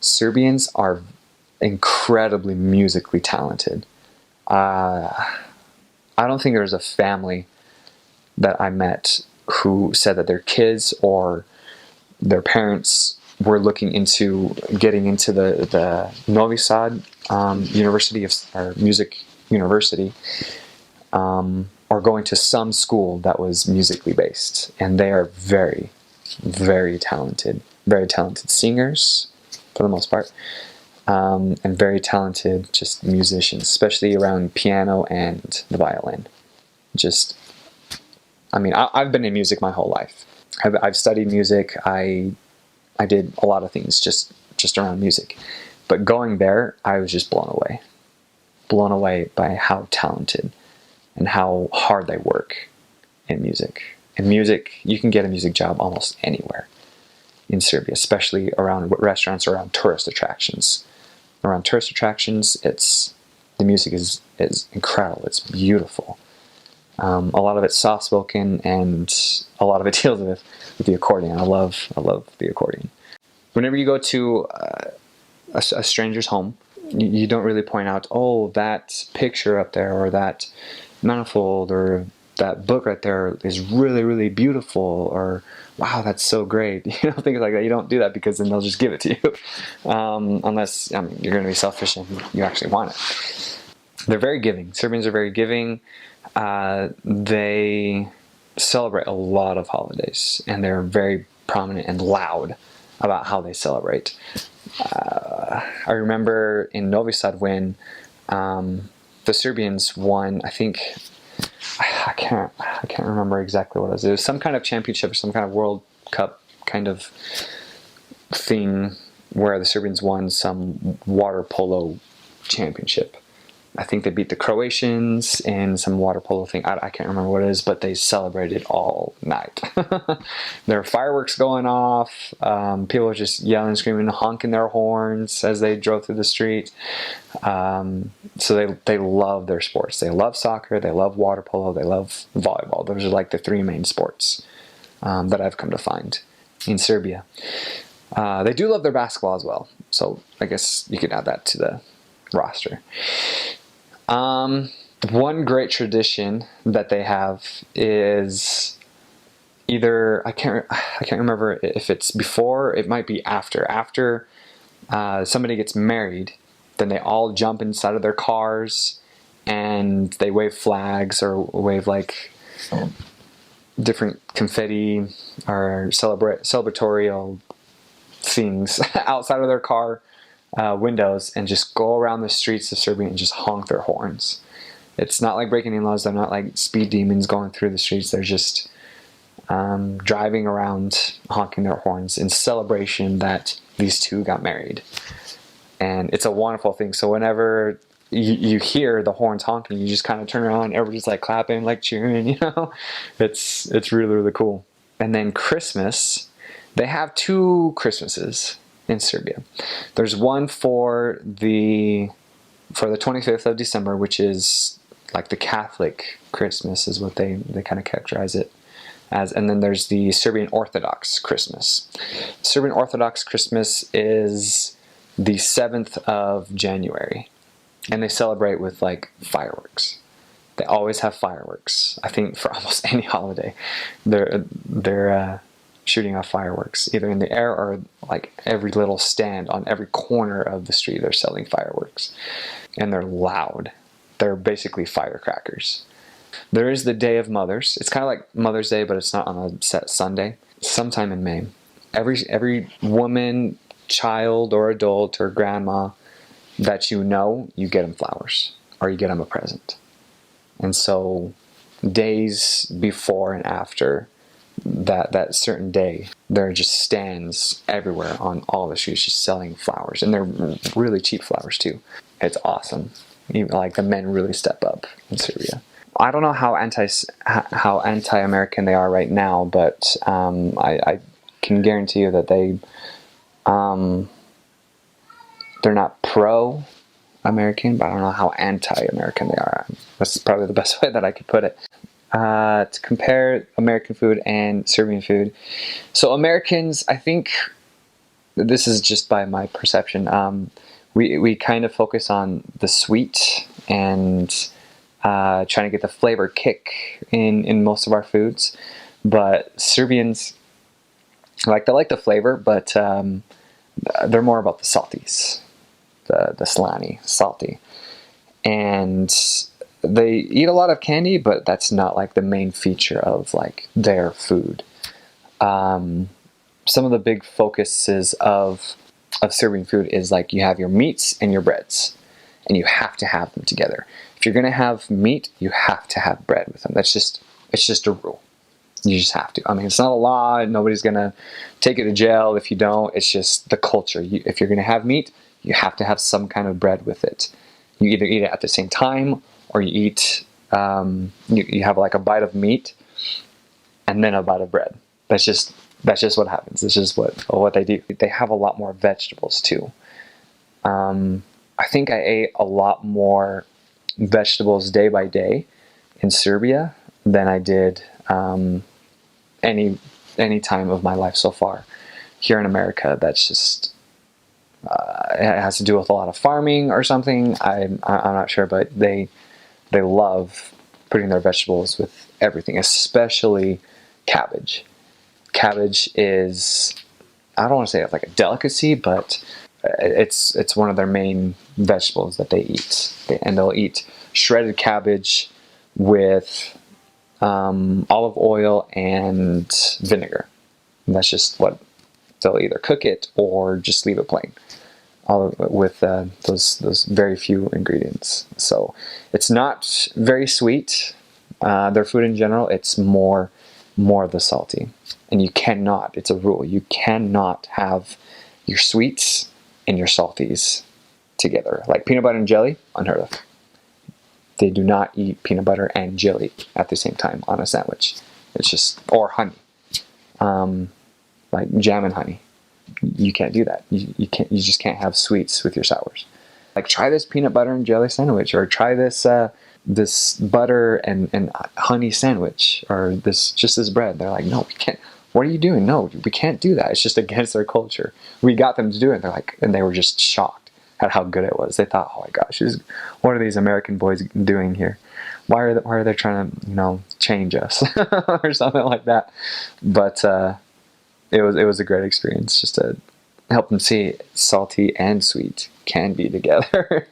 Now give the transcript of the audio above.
Serbians are incredibly musically talented. I don't think there's a family that I met who said that their kids or their parents were looking into getting into the Novi Sad University or Music University, or going to some school that was musically based. And they are very, very talented singers for the most part, and very talented just musicians, especially around piano and the violin. I've been in music my whole life. I've studied music. I did a lot of things just around music. But going there, I was just blown away by how talented and how hard they work in music. In music, you can get a music job almost anywhere in Serbia, especially around restaurants, around tourist attractions. Around tourist attractions, the music is incredible. It's beautiful. A lot of it's soft-spoken, and a lot of it deals with the accordion. I love the accordion. Whenever you go to a stranger's home, you don't really point out, oh, that picture up there, or that manifold, or that book right there is really, really beautiful, or wow, that's so great. Things like that. You don't do that, because then they'll just give it to you, unless you're going to be selfish and you actually want it. They're very giving. Serbians are very giving. They celebrate a lot of holidays, and they're very prominent and loud about how they celebrate. I remember in Novi Sad when the Serbians won, I think, I can't remember exactly what it was. It was some kind of championship or some kind of World Cup kind of thing where the Serbians won some water polo championship. I think they beat the Croatians in some water polo thing. I can't remember what it is, but they celebrated all night. There were fireworks going off. People were just yelling, screaming, honking their horns as they drove through the street. So they love their sports. They love soccer. They love water polo. They love volleyball. Those are like the three main sports that I've come to find in Serbia. They do love their basketball as well. So I guess you could add that to the roster. One great tradition that they have is either I can't remember if it's before, it might be after. After somebody gets married, then they all jump inside of their cars and they wave flags or wave like different confetti or celebratory things outside of their car windows, and just go around the streets of Serbia and just honk their horns. It's not like breaking any laws. They're not like speed demons going through the streets. They're just driving around honking their horns in celebration that these two got married. And it's a wonderful thing. So whenever you hear the horns honking, you just kind of turn around, everybody's like clapping, like cheering, It's really, really cool. And then Christmas, they have two Christmases in Serbia. There's one for the 25th of December, which is like the Catholic Christmas is what they kind of characterize it as. And then there's the Serbian Orthodox Christmas. Serbian Orthodox Christmas is the 7th of January, and they celebrate with like fireworks. They always have fireworks. I think for almost any holiday, they're shooting off fireworks, either in the air or like every little stand on every corner of the street. They're selling fireworks, and they're loud. They're basically firecrackers. There is the Day of Mothers. It's kind of like Mother's Day, but it's not on a set Sunday. Sometime in May, every woman, child, or adult, or grandma that you get them flowers or you get them a present. And so days before and after that certain day, there are just stands everywhere on all the streets just selling flowers, and they're really cheap flowers too. It's awesome. Like the men really step up in Serbia. I don't know how anti-American they are right now, but I can guarantee you that they're not pro-American, but I don't know how anti-American they are. That's probably the best way that I could put it. To compare American food and Serbian food. So Americans, I think this is just by my perception. We kind of focus on the sweet and trying to get the flavor kick in most of our foods, but Serbians they like the flavor, but they're more about the salties, the slani, salty, and they eat a lot of candy, but that's not like the main feature of like their food. Some of the big focuses of Serbian food is like you have your meats and your breads, and you have to have them together. If you're gonna have meat, you have to have bread with them. It's just a rule. You just have to. I mean, it's not a law. Nobody's gonna take you to jail if you don't. It's just the culture. If you're gonna have meat, you have to have some kind of bread with it. You either eat it at the same time, or you eat you have like a bite of meat and then a bite of bread. That's just what happens. It's just what they do. They have a lot more vegetables too. I think I ate a lot more vegetables day by day in Serbia than I did any time of my life so far. Here in America, that's just it has to do with a lot of farming or something. I'm not sure, but they love putting their vegetables with everything, especially cabbage. Cabbage is, I don't want to say it's like a delicacy, but it's one of their main vegetables that they eat. And they'll eat shredded cabbage with olive oil and vinegar. And that's just what they'll either cook it or just leave it plain, all with those very few ingredients. So it's not very sweet. Their food in general, it's more of the salty. And you cannot, it's a rule, you cannot have your sweets and your salties together. Like peanut butter and jelly, unheard of. They do not eat peanut butter and jelly at the same time on a sandwich. It's just, or honey, like jam and honey. You can't do that. You just can't have sweets with your sours. Like try this peanut butter and jelly sandwich, or try this this butter and honey sandwich, or this bread. They're like, no, we can't. What are you doing? No, we can't do that. It's just against their culture. We got them to do it. They're like, and they were just shocked at how good it was. They thought, oh my gosh, what are these American boys doing here? Why are they trying to change us or something like that? But it was a great experience just to help them see salty and sweet can be together.